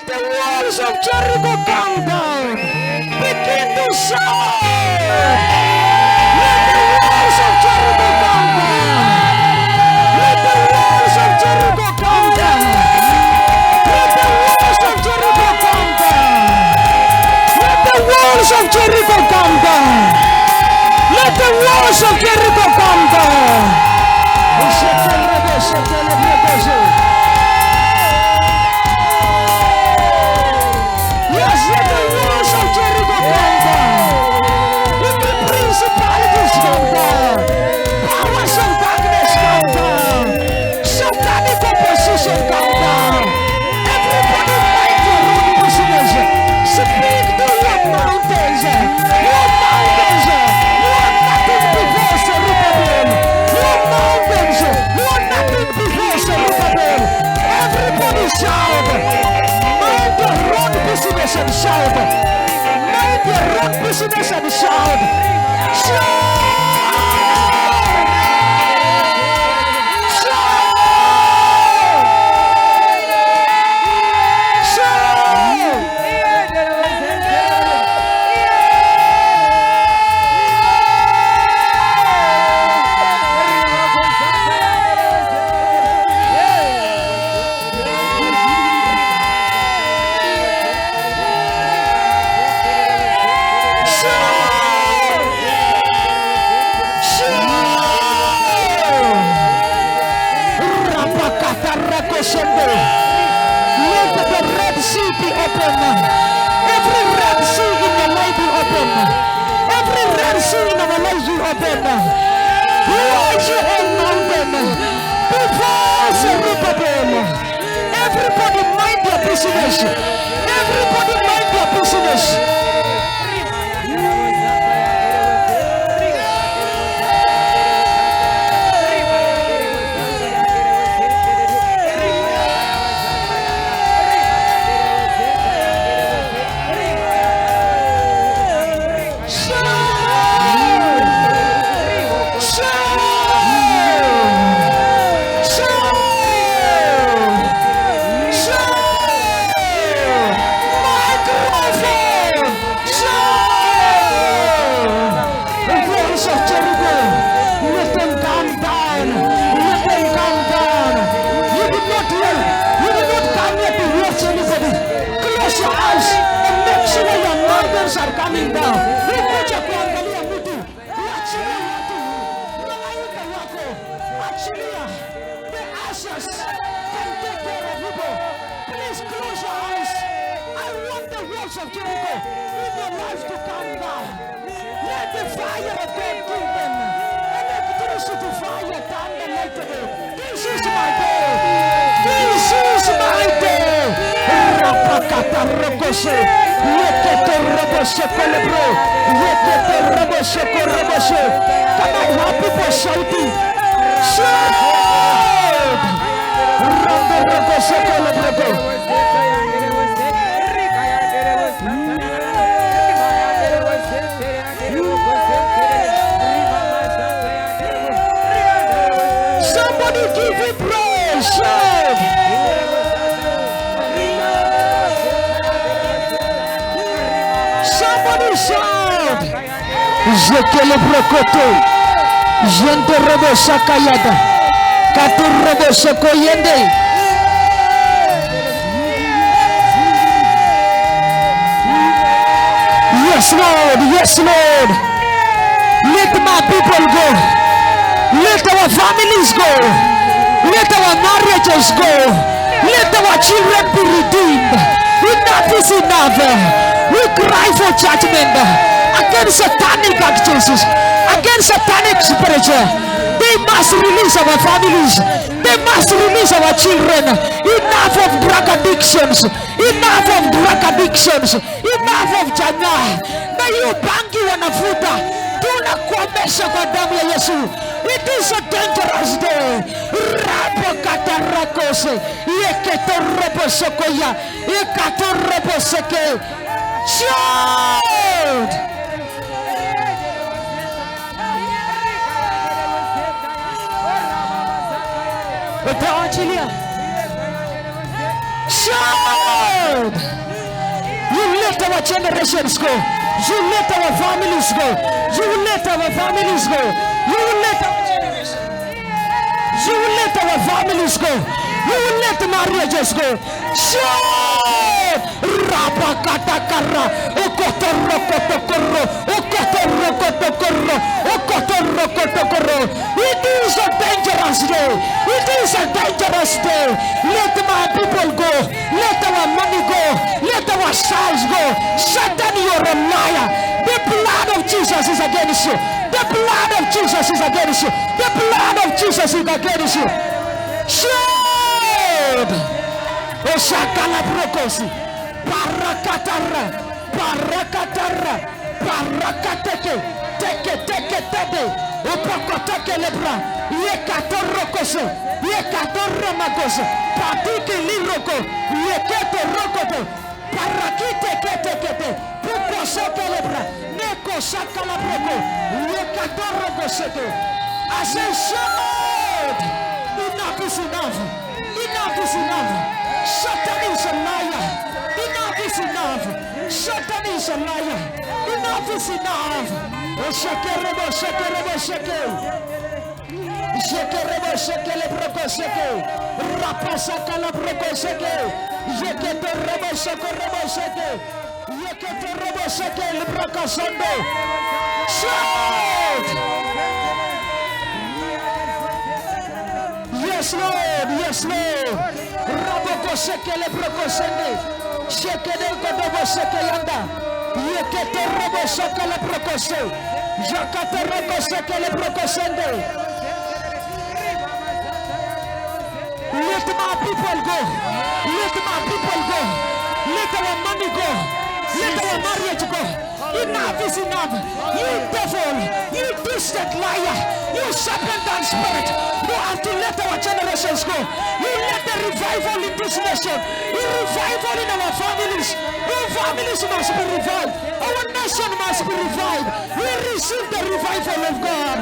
the walls of Jericho come down. Begin to shout. Let the walls of Jericho come down. Let the walls of Jericho come down. Let the walls of Jericho come down. Let the walls of Jericho come down. Let the walls of Jericho come down. Yes, let the walls of Jericho come down. Let the principalities come down. Powers of darkness come down. Satanic opposition come down. Everybody fight your own business. Speak to your mountains. Your mountains. You are nothing before Zerubbabel. Your mountains. You are nothing before Zerubbabel. Everybody shout. Mind your own business and shout. Mind your own business and shout. Shout. Let the Red Sea be open. Every Red Sea in your life be open. Every Red Sea in our life be open. Rise your own mountain before Zerubbabel. Everybody mind your business. Everybody mind your business. Are coming down. Kuja kuangalia mtu. Achilia watu. Malaika wako. Achilia. The ashes can take care of people. Please close your eyes. I want the walls of Jericho in your life to come down. Let the fire of God kill them. Electricity fire turn the light away. This is my day. This is my day. Rapakata rokose. Come on, how people shouting? Shout! Somebody give it praise! Shout! Somebody shout! Jekele brokoto, jente robo sakayada, katu robo sokoyende. Yes, Lord, yes, Lord. Let my people go. Let our families go. Let our marriages go. Let our children be redeemed. Enough is enough. We cry for judgment against satanic actions, against satanic spirits. They must release our families. They must release our children. Enough of drug addictions. Enough of drug addictions. Enough of jana. Na hiyo bangi wanafuta. Tunakuomesha kwa damu ya Yesu. It is a dangerous day. Rabo katarakose. Yeketo robo sokoya. Yekato robo seke. Shout! Shout! our generations go. You let our families go. You will let our families go. You will let our generations. You will let our families go. You will let marriages go. Rabakatakara, Okotorro Kotokoro, Okotorro Kotokoro, Okotorro Kotokoro. It is a dangerous day. It is a dangerous day. Let my people go. Let our money go. Let our sons go. Satan, you're a liar. The blood of Jesus is against you. The blood of Jesus is against you. The blood of Jesus is against you. Should Osakala Brokosi Parakatara Parakatara Parakateke Teke Teke Tebe Upakoteke Lebra Yekatorokose Yekatoramakoso Patiki Liroko Yeketo Rokoto Parakite Kete Kete Pukosoke Lebra Neko Sakala Broko Yekatorokosete. I say shout. Enough is enough. Enough is enough. Satan is a liar. Enough is enough. Satan is a liar. Enough is enough. Shekerebo, shekerebo, sheker. Shekerebo, shekele broko sheke. Rapasaka la broko sheke. Yekete rebo shekerebo sheke. Yekete rebo sheke le broko shende. Shout! Yes, Lord. Yes, Lord. Raboko shekele broko shende. Shekele kodobo sheke yanda. Yekete rebo shekele broko she. Jakate rebo shekele broko shende. Let my people go. Let my people go. Let our money go. Let our marriage go. Enough is enough. You devil, you distant liar, you serpent and spirit. You have to let our generations go. You let the revival in this nation. You revival in our families. Our families must be revived. Our nation must be revived. We receive the revival of God.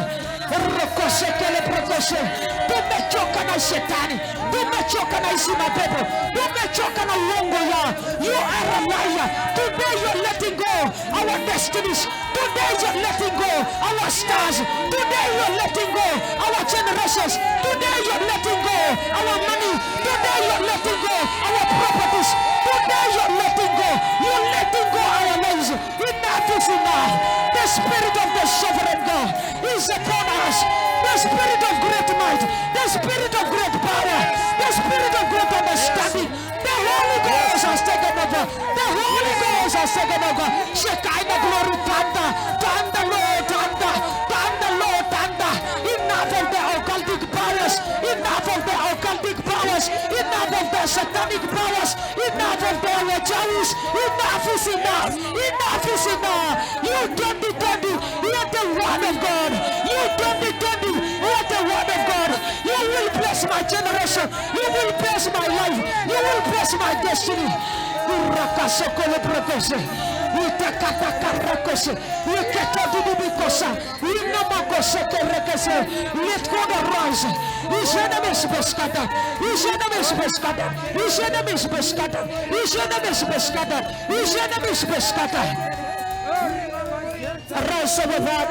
Tumechoka na shetani, tumechoka na isi mapepo, tumechoka na uongo ya. You are a liar. Today you're letting go our destinies. Today you're letting go our stars. Today you're letting go our generations. Today you're letting go our money. Today you're letting go our properties. Today you're letting go. You're letting go our lives. Enough is enough. The spirit of the sovereign God is upon us. The spirit of great might, the spirit of great power, the spirit of great understanding. The Holy Ghost has taken over. The Holy Ghost has taken over. Shekinah glory, thunder, thunder, Lord, thunder, thunder, Lord, thunder. Enough of the occultic powers. Enough of the occultic powers. Enough of the satanic powers. Enough of the Jews. Enough is enough. Enough is enough. You don't be let the word of God. You don't be let the word of God. You will bless my generation. You will bless my life. You will bless my destiny. Urakasokole prokose. Utakatakarakose. Uketodibikosa. Unamakoseke. Let God arise. His enemies be scattered. His enemies be scattered. His enemies be scattered. His enemies be scattered. His enemies be scattered. Arise over that.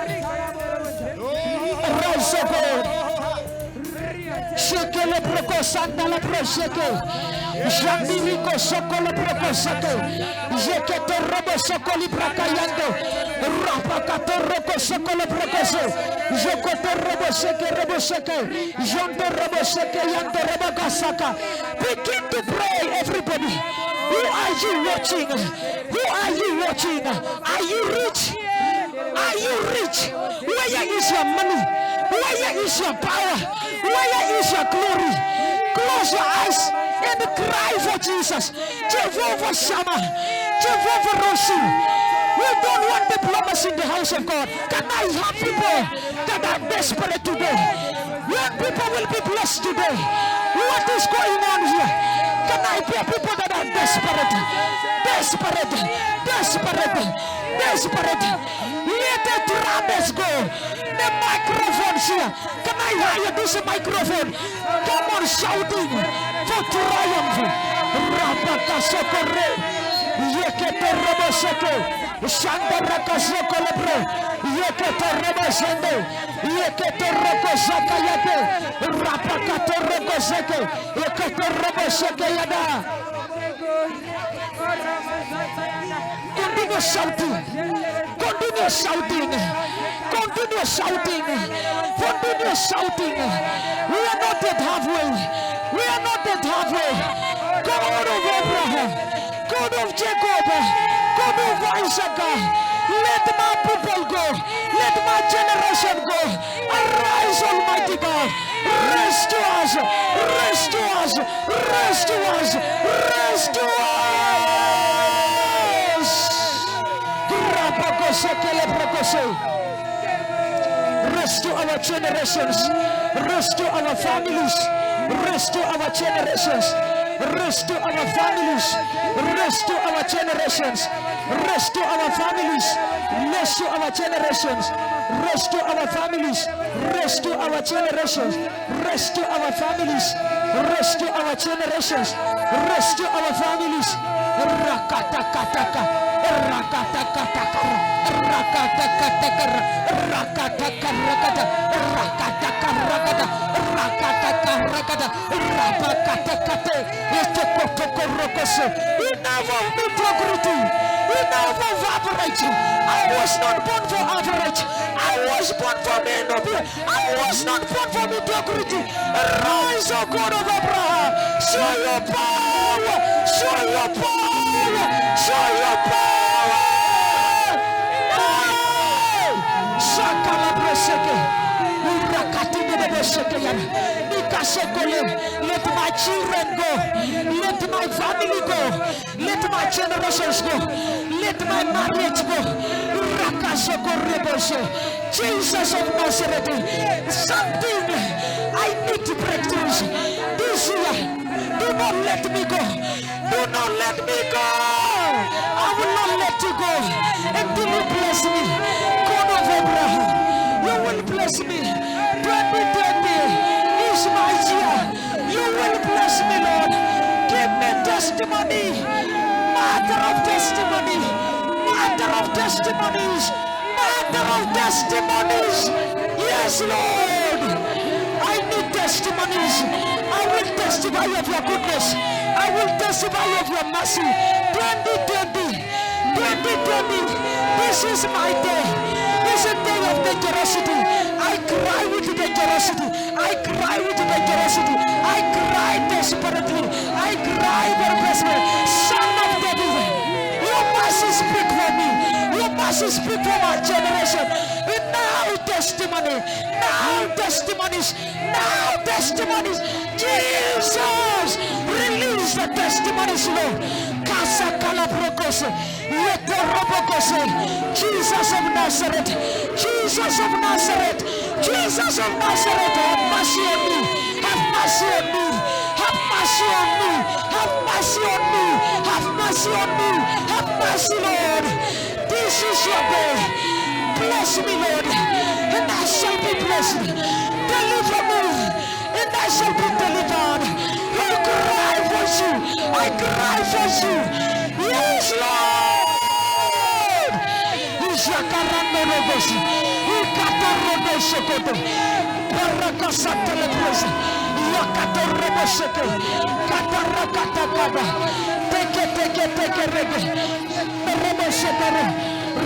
Arise over. Shekele proko santa la prosheke. Jandiliko sokole proko seke. Jekete robo sokoli brakayando. Rapakato roko sokole proko se. Jokoto robo seke. Jonto robo seke yanto robo kasaka. Begin to pray, everybody. Who are you watching? Who are you watching? Are you rich? Are you rich? Where is your money? Where is your power? Where is your glory? Close your eyes and cry for Jesus. Jehovah Shammah, Jehovah Roshi. We don't want diplomacy in the house of God. Can I have people that are desperate today? Young people will be blessed today. What is going on here? Can I hear people that are desperate? Let the drums go. The microphones here. Can I hear this microphone? Come on, shouting for triumph. Rabakasokore. Yeketoroboseke, Shandarakasokolobre, Yeketorobosende, Yeketorokosakayake, Rapakatorokoseke, Yeketoroboseke yada. Continue shouting. Continue shouting. Continue shouting. Continue shouting. We are not yet halfway. We are not yet halfway. God of Abraham, God of Jacob, God of Isaac, let my people go. Let my generation go. Arise, Almighty God. Restore us. Restore us. Restore us. Restore us. Restore our generations. Restore our families. Restore our generations. Restore our families. Restore our generations. Restore our families. Restore our generations. Restore our families. Restore our generations. Restore our families. Restore our generations. Restore our families. Rakatakataka. Rakatakataka. Rakatakataka. Rakatakarakata. Rakatakarakata. Rakatakarakata. Rapakatakate. Etekotokorokose. Enough of mediocrity. Enough of average. I was not born for average. I was born for mediocre. I was not born for mediocrity. Rise, O God of Abraham. Show your power. Show your power. Show your power. Shakala Breseke. Let my children go. Let my family go. Let my generations go. Let my marriage go. Jesus of Nazareth. Something I need to breakthroughs this year. Do not let me go. Do not let me go. I will not let you go until you bless me. God of Abraham, you will bless me. 2020 is my year. You will bless me, Lord. Give me testimony. Matter of testimony. Matter of testimonies. Matter of testimonies. Yes, Lord. I need testimonies. I will testify of your goodness. I will testify of your mercy. 2020. 2020. This is my day. It's a day of dangerosity. I cry with dangerosity. I cry with dangerosity. I cry desperately. I cry desperately. Son of David, your mercy speak for me. Your mercy speak for my generation. Now testimony. Now testimonies. Now testimonies. Jesus, release the testimonies, Lord. Casa Calabrocose. Jesus of Nazareth, Jesus of Nazareth, Jesus of Nazareth, have mercy on me, have mercy on me, have mercy on me, have mercy on me, have mercy on me, have mercy, Lord. This is your day. Bless me, Lord, and I shall be blessed. Deliver me, and I shall be delivered. I cry for you, I cry for you. Yes, Lord. Jacaranda Robosi, Catarrobosocoto, Paracasatele Presa, Yacatorroboseke, Catarracatacaba, Teke Rege, Robosecare,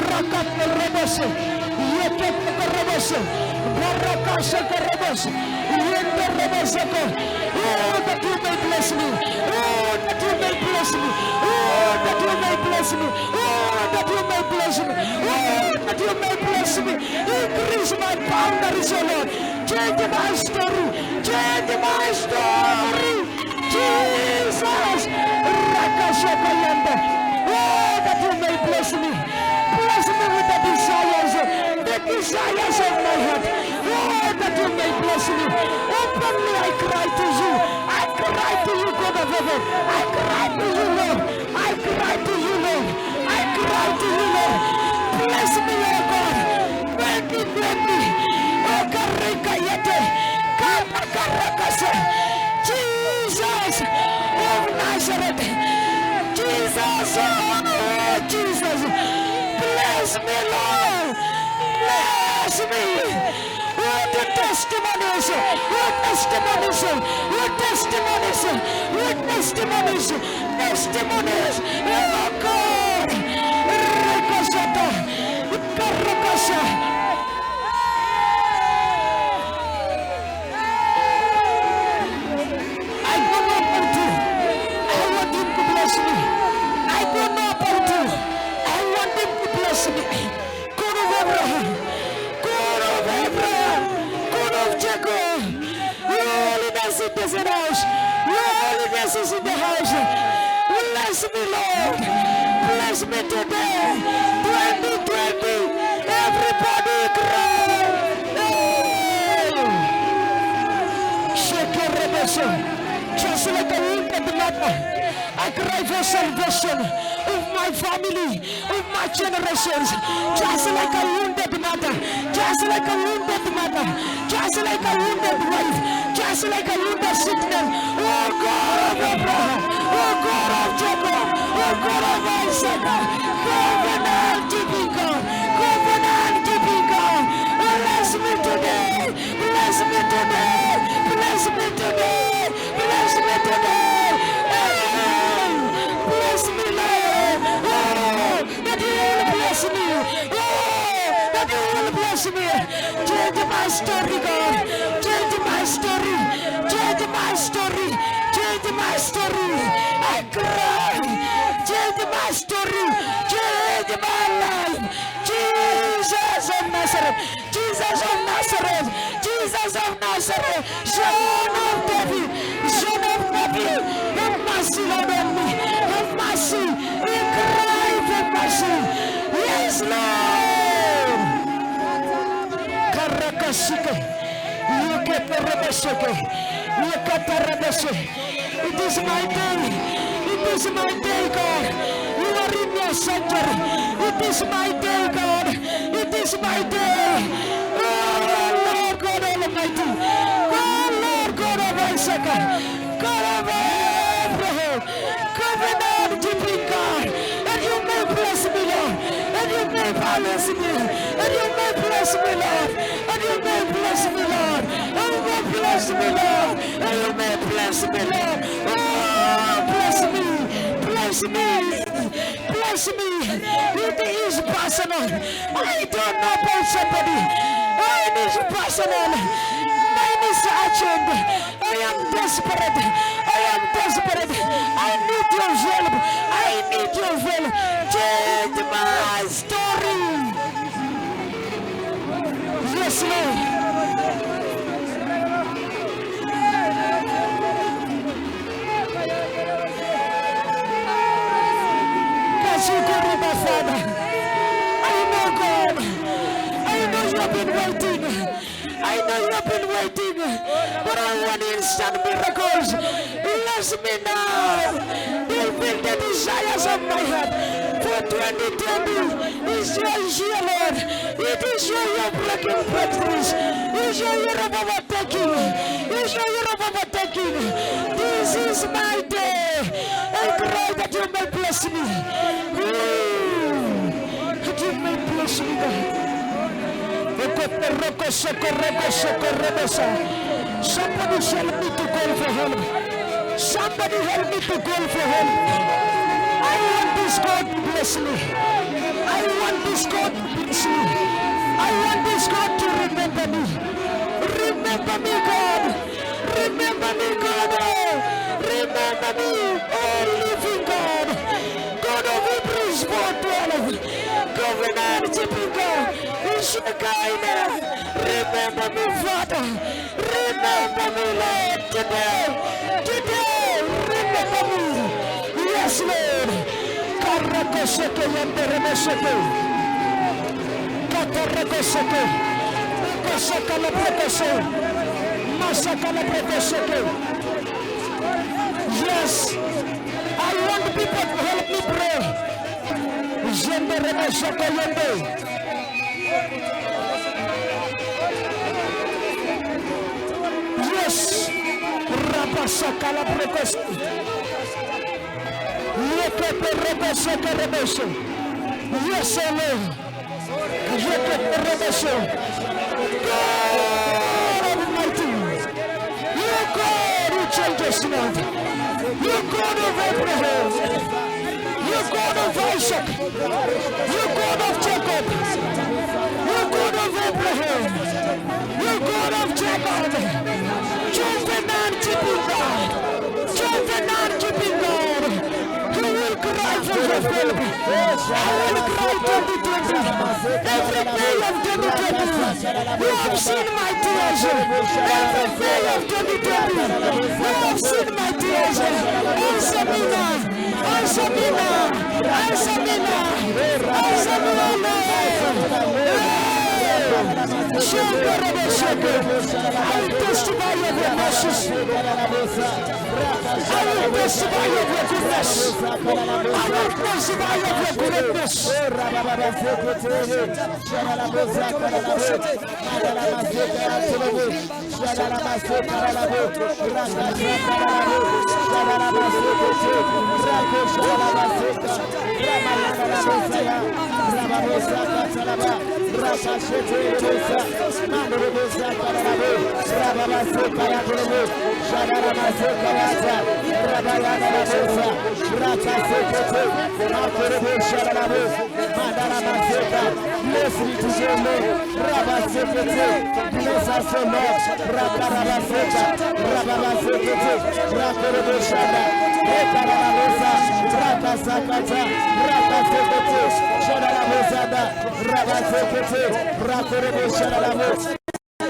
Racat Robose, Yeke Robose, Baracasaka Robose, Yende Roboseco. Oh, that you may bless me. Oh, that you may bless me. Oh, that you may bless me. Oh, that you may bless me. Oh, that you may bless me. Increase my boundaries, O Lord. Change my story. Change my story. Jesus. Rakashakayanda. Oh, that you may bless me. Bless me with the desires of my heart. Oh, that you may bless me. Openly I cry to you. I cry to you, God of heaven. I cry to you, Lord. I cry to you, Lord. I cry to you, Lord. Bless me, oh God. Make me. Oh, Karika Yete. Jesus of Nazareth. Jesus Oh, Jesus. Bless me, Lord. Bless me. What the testimonies. What testimonies. What testimonies. What testimonies. Testimonies. Oh, God. Rekosata. Karakasa. Is in the house. Your holiness is in the house. Bless me, Lord. Bless me today. 2020. Everybody cry. Shake your redemption. Just like a wounded mother, I cry for salvation of my family, of my generations. Just like a wounded mother. Just like a wounded mother. Just like a wounded wife. Just like a wounded sickness. Oh God of Abraham. Oh God of Jacob. Oh God of Isaac. Covenant keeping God. Covenant keeping God. Bless me today. Bless me today. Bless me today. Bless me today. Bless me, Lord. Oh, that you will bless me. Oh, that you will bless me. Change my story, God. Change my story. Change my story. Change my story. I cry. Change my story. Change my life. Jesus of Nazareth. Jesus of Nazareth. Jesus of Nazareth. Son of David. Son of David. Have mercy, Lord, on me. Have mercy. We cry for mercy. Yes, Lord. Karakashike. It is my day. It is my day, God. You are in your center. It is my day, God. It is my day. Oh, Lord God Almighty. Oh, Lord God of Isaac. God of Abraham. Covenant keeping God. And you may bless me, Lord. And you may bless me. And you may bless me, Lord. And you may bless me, Lord. And you may bless me, Lord. And you may bless me, Lord. Oh, bless me. Bless me. Bless me. It is personal. I don't know about somebody. It is personal. Mine is urgent. I am desperate. I am desperate. I need your help. I need your help. Change my story. Yes, Lord. Father, I know, God, I know you have been waiting. I know you have been waiting, but I want instant miracles. Bless me now. Fulfill the desires of my heart for 2020. Is your year, Lord. It is your year of breaking breakthroughs. It is your year of overtaking. It is your year of overtaking. This is my day. I pray that you may bless me. That you may bless me, God. Somebody help me to go for help. Somebody help me to go for help. I want this God to bless me. I want this God to bless me. I want this God to remember me. Remember me, God. Remember me, God. Remember me, oh living God. God of Hebrews 4:12. Covenant keeping God. Remember me, Father. Remember me, Lord, today. Today, remember me. Yes, Lord. Karakoseke yanderemeseke. Katarakoseke. Kosakala prekose. Masakala prekoseke. Yes. I want people to help me pray. Yanderemeseke yende. Yes, Rabasakala Prekos. Yes, O Lord. God Almighty. You God who changes not. You God of Abraham. You God of Isaac. You God of Jacob. You God of Abraham. You God of Jacob. Covenant keeping God. Covenant keeping God. You will cry for your family. I will cry 2020. Every day of 2020. You have seen my tears. Every day of 2020. You have seen my tears. Answer me now. Answer me now. Answer me now. Answer me now. I will testify of your mercies. I will testify of your goodness. I will testify of your greatness.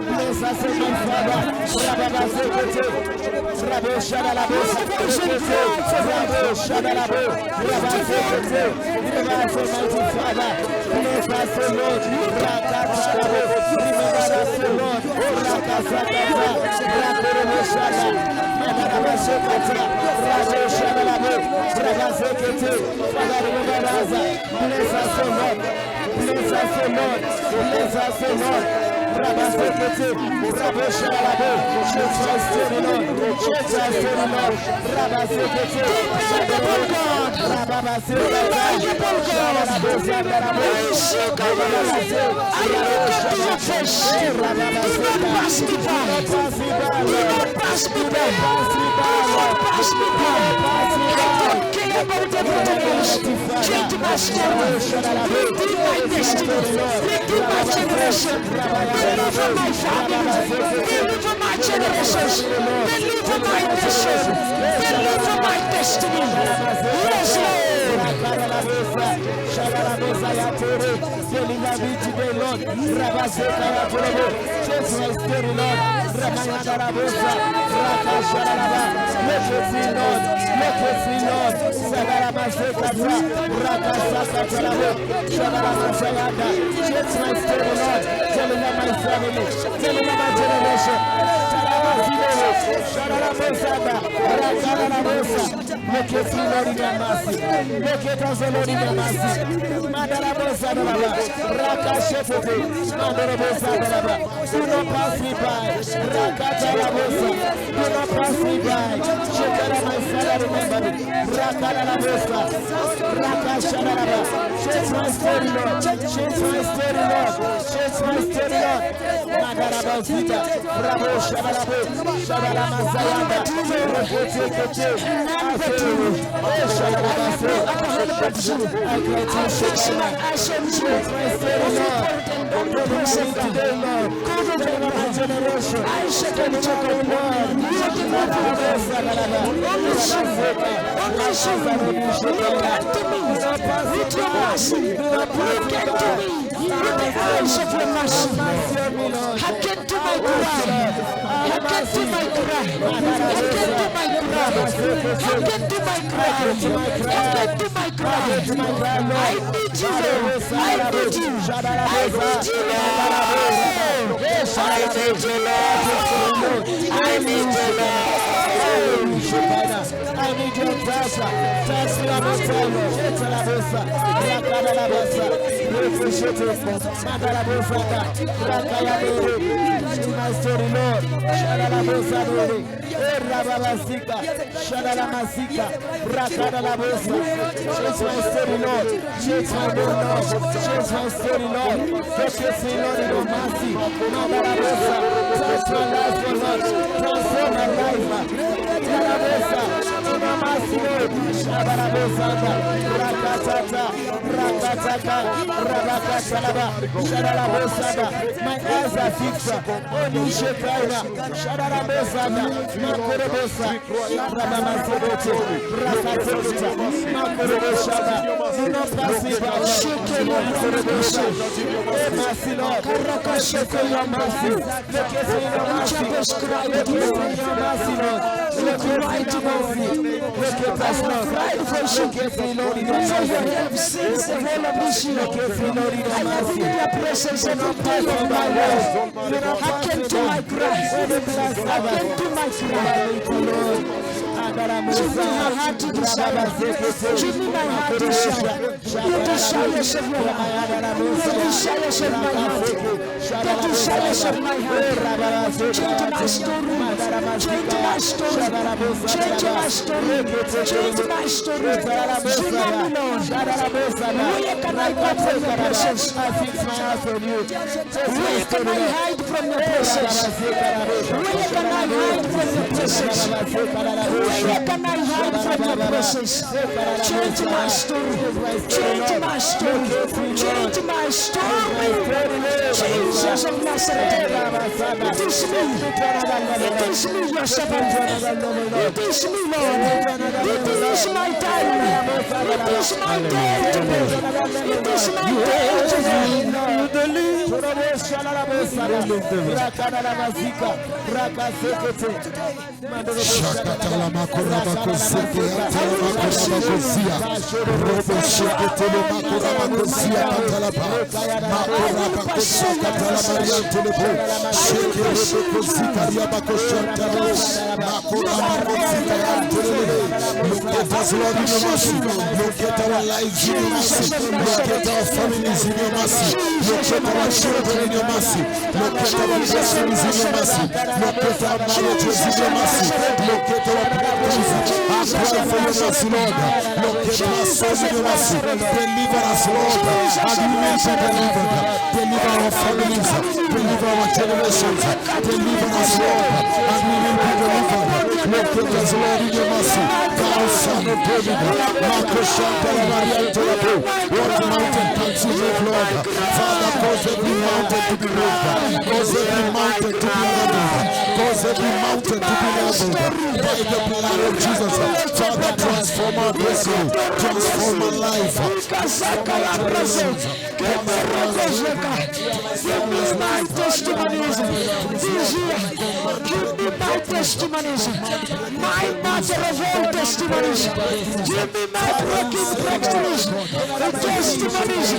Bless us, my Father. Deliver my generations. Deliver my nation. Deliver my destiny. Yes, Lord. Deliver me today, Lord. Change my story, Lord. Let me see, Lord. Let me see, Lord. Change my story, Lord. Deliver my family. Deliver my generation. Make it free, Lord, in your mercy. Make it as a Lord in your mercy. Do not pass me by. Do not pass me by. My Father, remember me. Change my story, Lord. Change my story, Lord. Change my story, Lord. With the eyes of your mercy, hearken to my cry, hearken to my cry, hearken to my cry, hearken to my cry, hearken to my cry. I need you, Lord. I need you. I need you, Lord. Yes, I need you, Lord. I need you, Lord. I need your touch. Touch me on this time, Lord. Shitalabosa. Rakadalabosa. Madalabosa. Rakayadere. In my story, Lord. Shadalabosa. Rababasika. Shadalamasika. Rakadalabosa. Change my story, Lord. Change my name, Lord. Change my story, Lord. Focus me, Lord, in your mercy. Madalabosa. Touch my life, Lord. Transform my life. Madalabosa. In your mercy, Lord. Shadalabosa. Rakatata. Rakataka. Rabakatalaba. Shadalabosa. My eyes are fixed on you, Shekara. Shadalabosa. Makorebosa. Rabamasobote. Rakatota. Makorebosa. Do not pass me by. Makorebosa. Mercy, Lord. Look at your mercy. Look at your mercy. Look at your mercy, Lord. Look at your mercy. Look at us, Lord. Look at me, Lord, in your mercy. Look at me, Lord, in your mercy. Your presence and your power of my life. I came to my cry. I came to my cry. Lord. Give me my heart to desire. Give me my heart to desire. The desires of your heart. The desires of my heart. The desires of my heart. Change my story. Change my story. Change my story. Change my story. Give me, Lord. Where can I go from your presence? I fix my heart on you. Where can I hide from your presence? Where can I hide from your presence? Where can I hide from your presence? Change my story. Change my story. Change my story. Jesus of Nazareth. It is me. It is me, your servant. It is me, Lord. It is my time. It is my day today. It is my day today. Shakatala makura bakoseke atala makura bakosia robo sheketele makura bakosia atala pa makura bakosia atala maria telepo shekele bakosika ya bakoshanta makura bakosika atele. Look at us, Lord, in your mercy. Look at our lives in your mercy. Look at our families in your mercy. Look at our children in your mercy. Look at our destinies in your mercy. Look at our marriages in your mercy. Look at our practices. I pray for your mercy, Lord. Look at our souls in your mercy. Deliver us, Lord. And we need to deliver. Deliver our families. Deliver our generations. Deliver us, Lord. And we will be delivered. Look at us, Lord, in your mercy. Thou son of David. Marco Shantala Maria Tolapo. What mountain can't you move, Lord? Father, cause every mountain to be moved. Cause every mountain to be leveled. Cause every mountain to be leveled. By the blood of Jesus. Father, transform our destiny. Transform our life. Give me my testimonies this year. Give me my testimonies. My matter of all testimonies. Give me my breaking breakthroughs. The testimonies.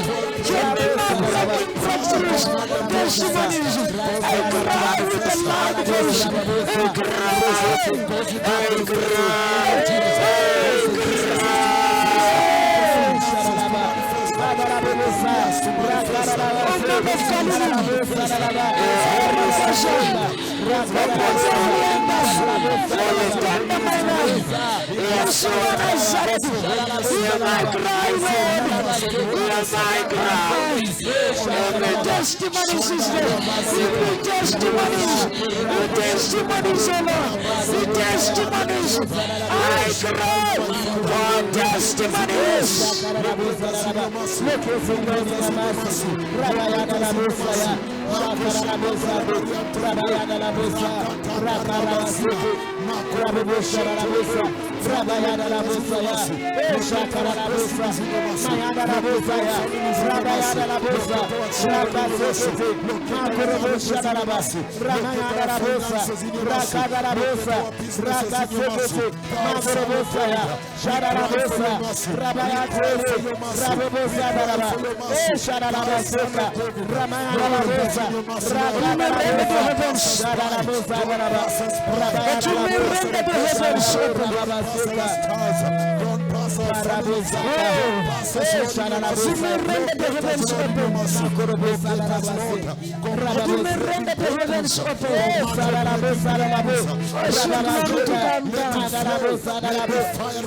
Give me my breaking breakthroughs. Testimonies. I cry with a loud voice. I cry. I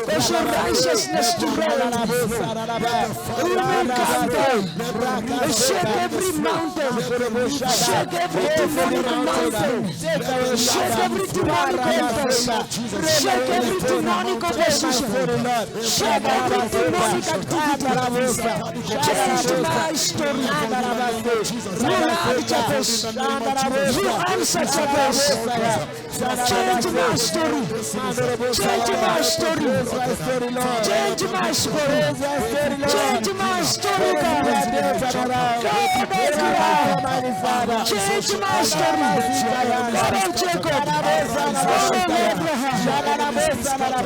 righteousness to reign. Shake every mountain. Shake every demonic mountain. Shake every demonic altar. Shake every demonic opposition. Shake every demonic activity. Change my story. You answer to this. Change my story. Change my story. Change my story. Change my story, God. Change my story. God of Jacob. God of Abraham.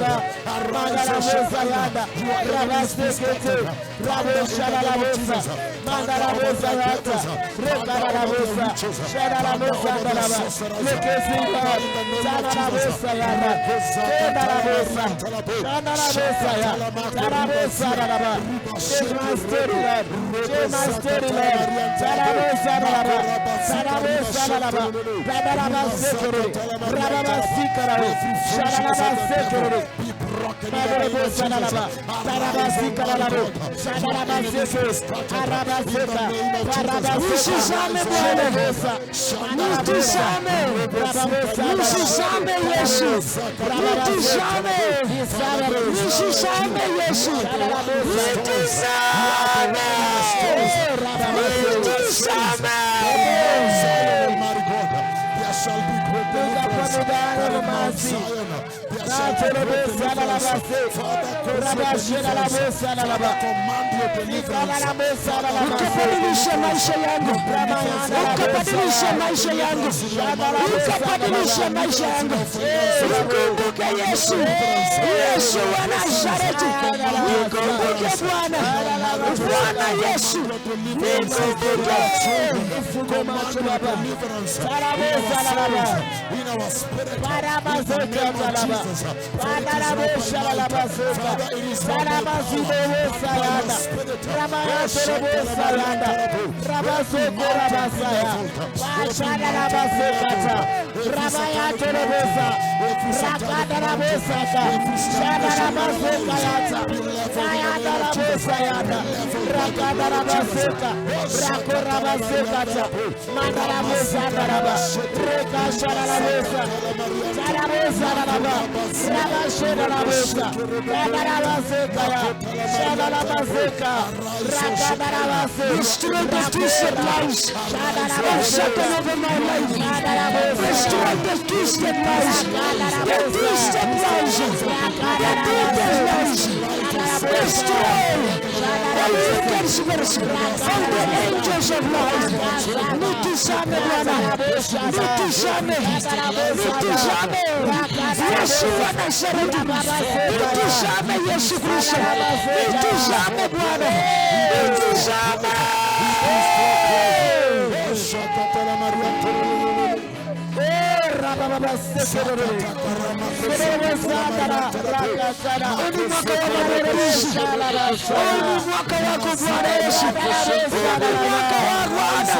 Ukabadilisha maisha yangu. Ukabadilisha maisha yangu. Ukabadilisha maisha yangu. Nikumbuke Yesu. Yesu wa Nazareti. Nikumbuke Bwana. Bwana Yesu. Nikumbuke. In our spirit, destroy the twisted lies of Satan over my life. Destroy the twisted lies. The twisted lies. The twisted lies. Destroy the wicked spirits and the angels of light. Nitizame Bwana. Nitizame. Nitizame. Yesu wa Nazareti. Nitizame Yesu Kristo. Nitizame Bwana. Nitizame. Mwaka wako Bwana Yesu. Mwaka wa Bwana.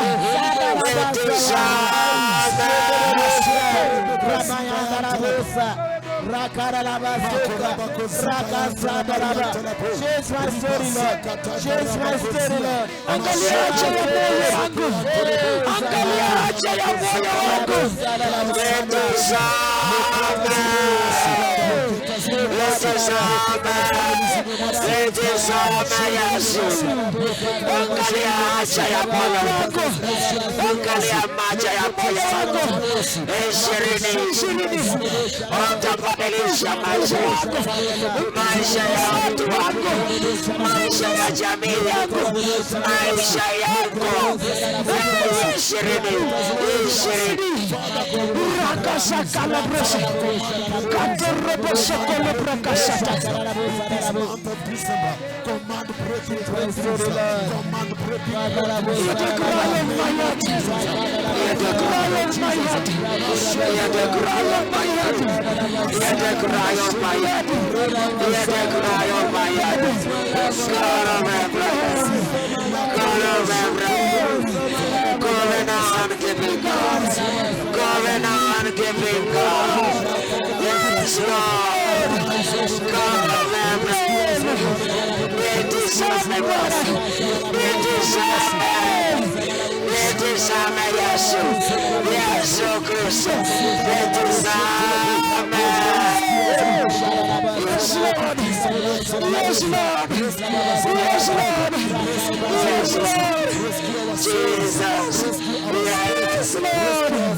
Change my story, Lord. Change my story, Lord. Angalia haja ya moyo wangu. Angalia haja ya moyo wangu. Angalia haja ya moyo wangu. Angalia haja ya moyo wangu. 20 utabadilisha maisha yako, maisha ya watu wako, maisha ya jamii yako, maisha yako. 20 Rakasa kalabrosa Katorobosa kolobroka month of December, command breaking breakthroughs. Command breaking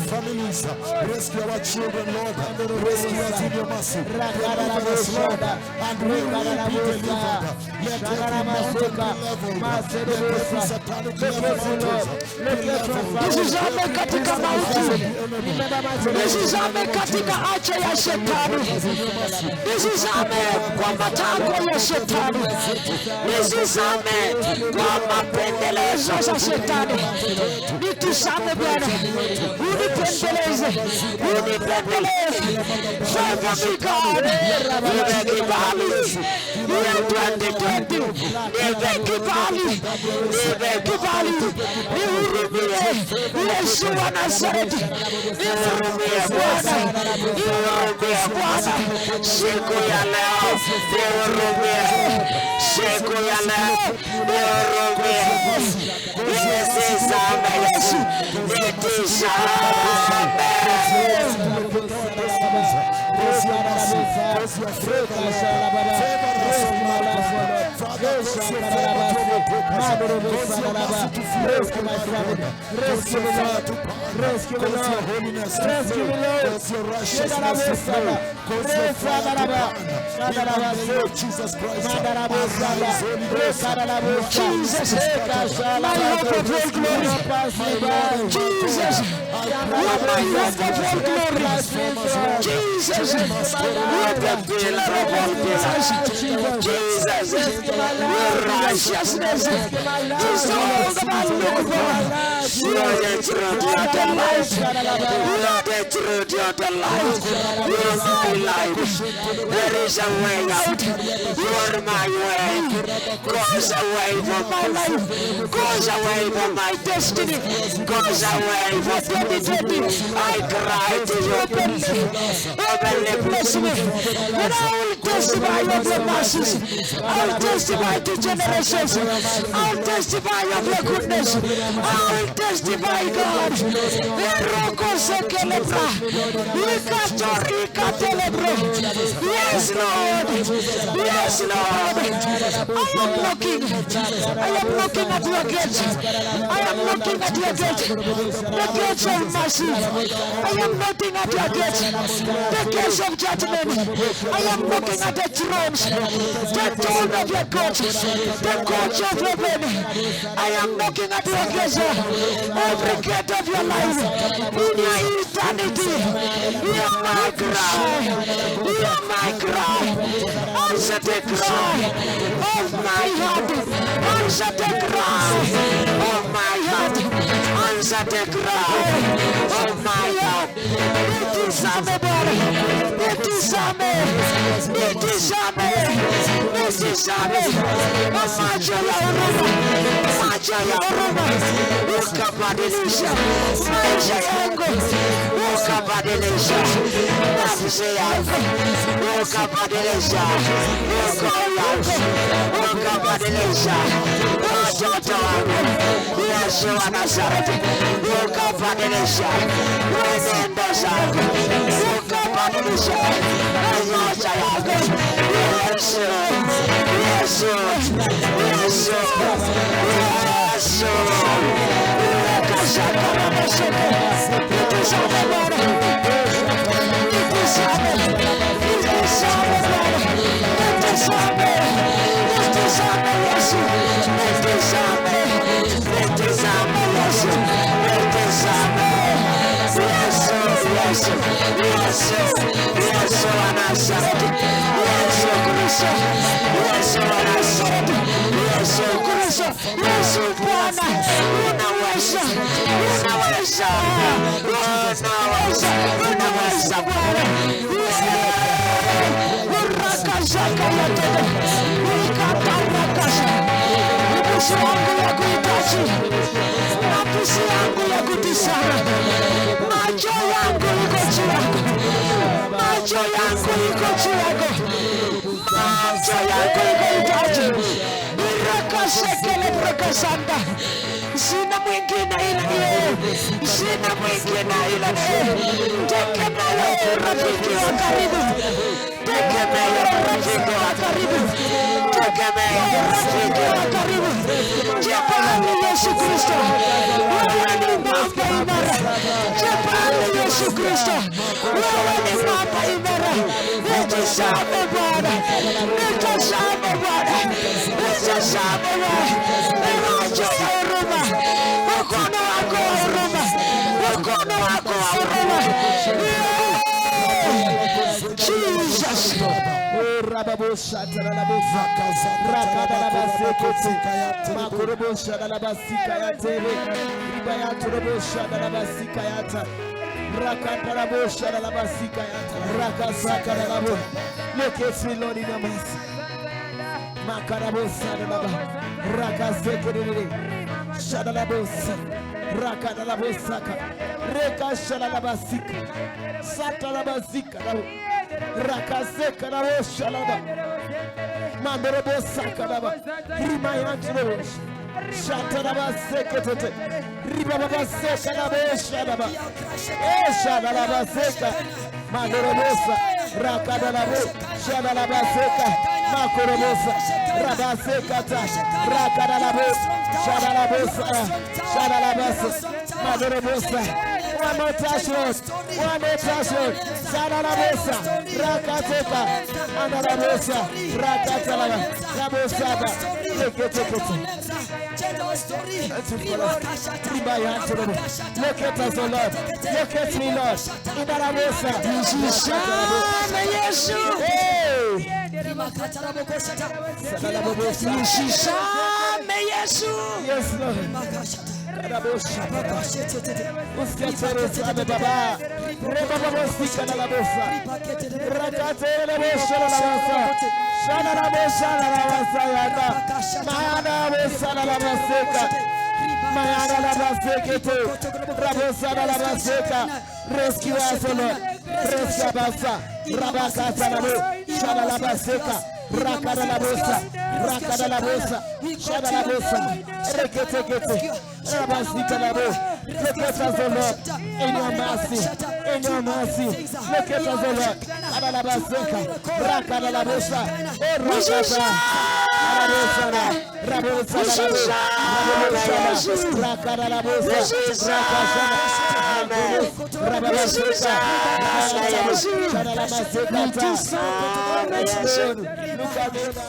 families, rescue our children, Lord, rescue us in your mercy, deliver us, Lord, and we will be delivered. Let every mountain be leveled, let every satanic level Nisizame katika mauti, nisizame katika acha ya shetani, nisizame kwa matakwa ya shetani, nisizame kwa mapendelezo za shetani. Nitizame Bwana, unipendeleze, favor me God, nipe kibali, nipe 2020, nipe kibali, nihurumie Yesu wa Nazareti, nihurumie Bwana, siku ya leo, nihurumie, siku ya leo, nihurumie, nisizame Yesu, Jesus, with the pillar of all pillars, Jesus, with righteousness, is all that I look for. You are the truth, you are the light. You are the truth, you are the light. You are my light. There is a way out. You are my way. Goes away from my life. Goes away from my destiny. Goes away from 2020. I cry to you openly. Openly bless me. And I will testify of your mercies. I will testify to generations. I will testify of your goodness. I will testify, God. Yes, Lord. Yes, Lord. I am looking at your gates. I am looking at your gates. The gates of mercy. I am looking at your gates. The gates of judgment. I am looking at the thrones. The throne of your courts. The courts of heaven. I am looking at your gates. Every gate of your life. In your eternity. Hear my cry. Hear my cry. Answer the cry of my heart. Answer the cry of my heart. Answer the cry of my heart. It is Amebora. It is Ame. It is Ame. It is Ame. Macha ya uruma. Macha ya uruma. Ukabadilisha maisha yangu. Ukabadilisha nafsi yangu. Ukabadilisha uko yangu. Ukabadilisha watoto wangu. Yesu wa Nazareti. Ukabadilisha mwenendo zangu. Ukabadilisha maisha yangu. Yesu, Yesu, Yesu, Yesu. Yes, Yesu Kristo, Yesu Bwana, unaweza, unaweza, unaweza, unaweza Bwana. Urakazaka ya tete, ukatarakasa, nafsi yangu ya kuhitaji, nafsi yangu ya kutisana, macho yangu iko juu yako, macho yangu iko juu yako, macho yangu iko hitaji. Rakasekele prakasanda, sina mwingine ila yeye, sina mwingine ila yeye. Tegemeo rafiki wa karibu, tegemeo rafiki wa karibu, tegemeo rafiki wa karibu. Jepani Yesu Kristo, wewe ni mwamba imara. Jepani Yesu Kristo, wewe ni mwamba imara. Nitazame Bwana, nitazame Bwana, nitazame Bwana. Macho ya huruma, mkono wako wa huruma, mkono wako wa huruma. Jesus. Rababosha tarabosha rakadalabaseke makorobosha dalabasika yatere ribaya turobosha dalabasika yata rakadalabosha dalabasika yata rakasaka dalabo. Look at me, Lord, in your mercy. Makarabosa dalaba rakaseke dele shadalabosa rakadalabosaka reka shadalabasika satalabasika dalo rakaseka na shalaba mandorobo sakaraba rimayantro shataraba sekete ribaba seka na shalaba shalaba seka mandorobosa rakadalabo shalaba seka makorobosa rabaseka ta rakadalabo shalabosa shalabasa mandorobosa. One more touch, Lord. One more touch, Lord. Sadalabosa, Rakateka, Andalabosa, Rakatalaba, Rabosaba. Take it. Look at us, O Lord. Look at me, Lord. Indalabosa. Yes, Lord. Usiachereza baba reba baba sika na labosa rakate na bosa na labosa shana na bosa na labosa yanda maana bosa na labaseka maana na labaseka rabosa na labaseka rescue us Lord rescue basa rabaka na bo shana labaseka rakada la bosa shada la bosa rekete rabasika la bo. Look at us, O Lord, in your mercy, in your mercy. Look at us, O Lord, Adalabaseka, rakada la bosa, rakada la bosa, look at me.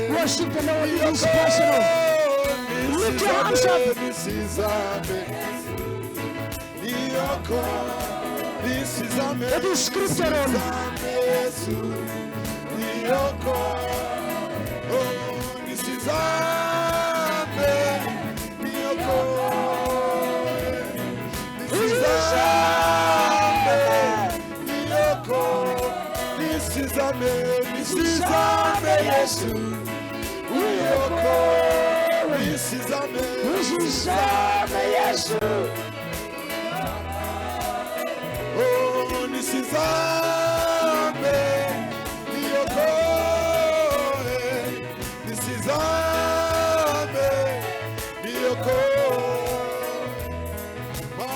Worship the Lord in this personal. Lift your hands up. It is scriptural.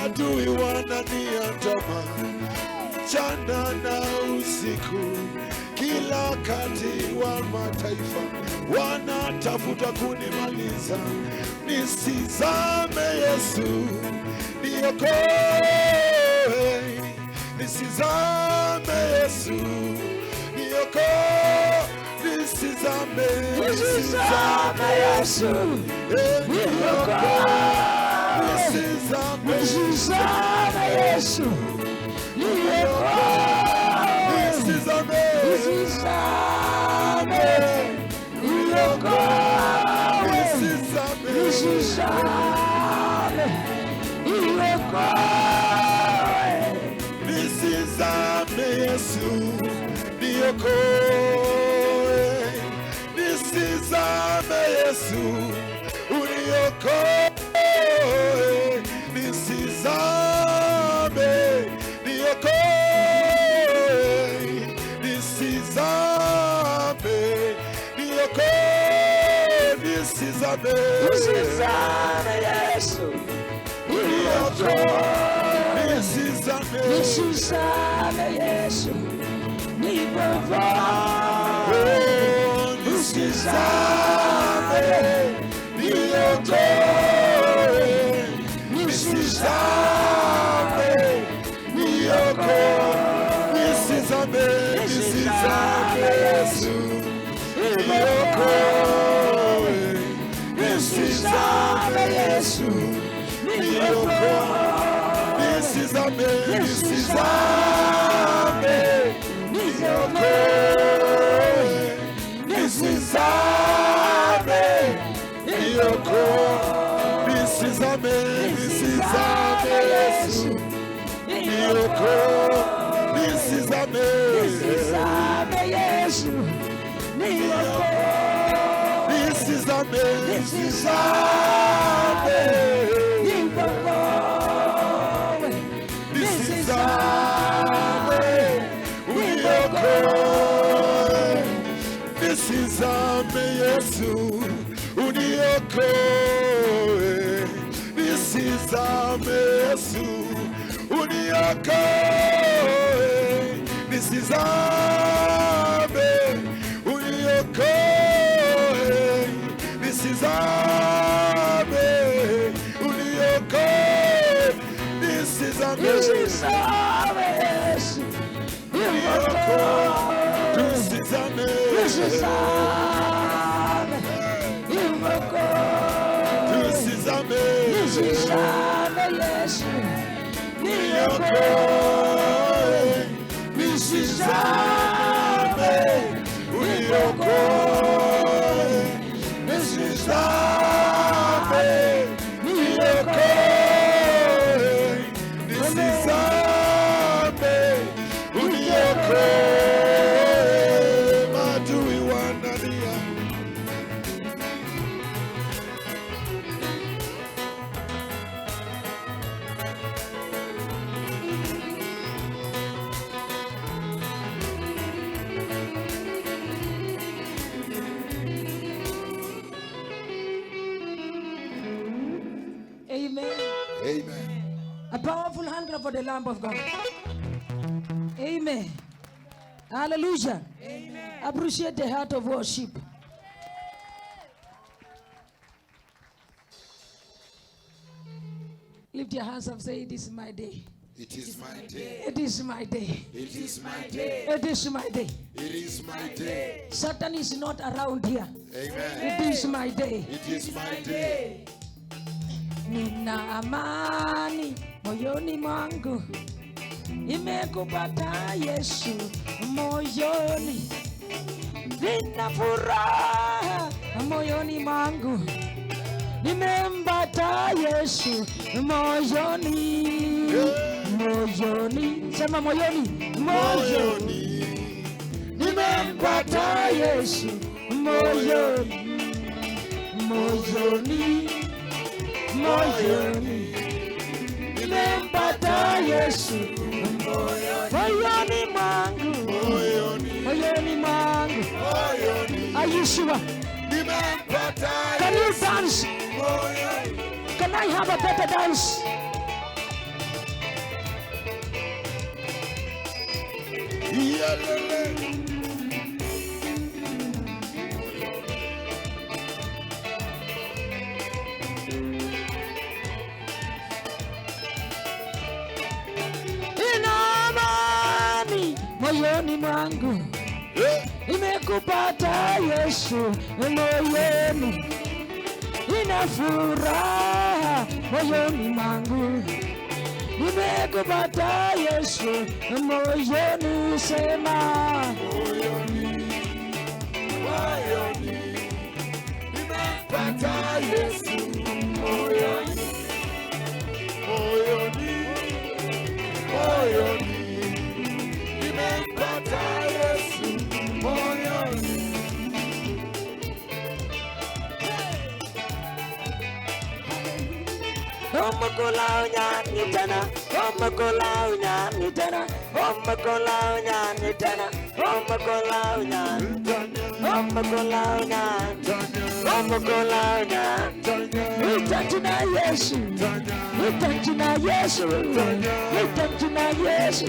Adui wananiandama mchana na usiku, kila kati wa mataifa wanatafuta kunimaliza. Nisizame Yesu, niokoe. Nisizame Yesu, niokoe. Nisizame Yesu, niokoe. Nisizame Yesu, A powerful hand clap for the Lamb of God. Amen. Hallelujah. Amen. Appreciate the heart of worship. Lift your hands up, say, this is my day. It is my day. It is my day. It is my day. It is my day. It is my day. Satan is not around here. Amen. It is my day. It is my day. Nina amani moyoni mwangu, imekupata Yesu moyoni. Nina furaha moyoni mwangu, nimempata Yesu moyoni. Moyoni, sema moyoni. Moyoni, nimempata Yesu moyoni. Moyoni, moyoni, nimempata Yesu moyoni mwangu. Moyoni mwangu. Are you sure? Can you dance? Can I have a better dance? Ina amani moyoni mwangu, imekupata Yesu moyoni. Ina furaha moyoni mwangu, nimekupata Yesu moyoni. Sema moyoni, moyoni, nimempata Yesu moyoni. Moyoni, moyoni, nimempata Yesu moyoni. Omukulaunya nitana, omukulaunya nitana, omukulaunya nitana, omukulaunya, omukulaunya, omukulaunya. Nitanjina Yesu, nitanjina Yesu, nitanjina Yesu.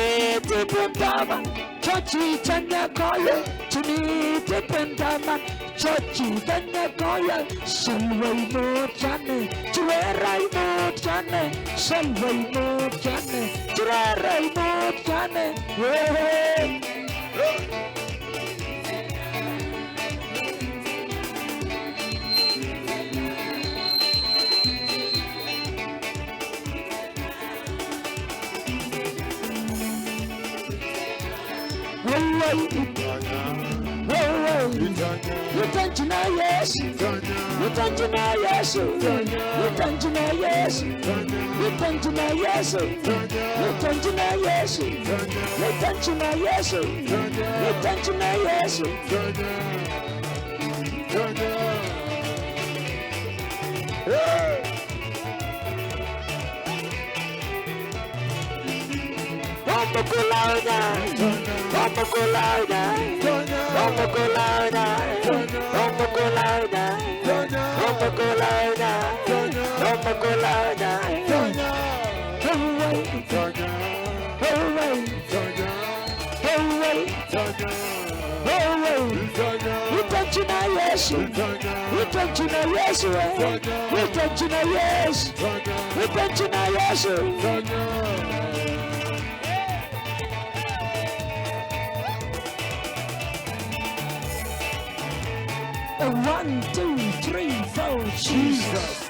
Tunitipundama, chochi tanya koya. Tunitipundama, chochi tanya koya. Salway mo chane, chueray mo chane. Salway mo chane, chueray mo chane. Nitanjina Yesu, nitanjina Yesu, nitanjina Yesu, nitanjina Yesu, nitanjina Yesu, nitanjina Yesu, nitanjina Yesu. Omukulaunya, omukulaunya, omukulaunya, omukulaunya, omukulaunya, omukulaunya. Nitanjina Yesu, nitanjina Yesu, nitanjina Yesu, nitanjina Yesu. 1, 2, 3, 4, Jesus.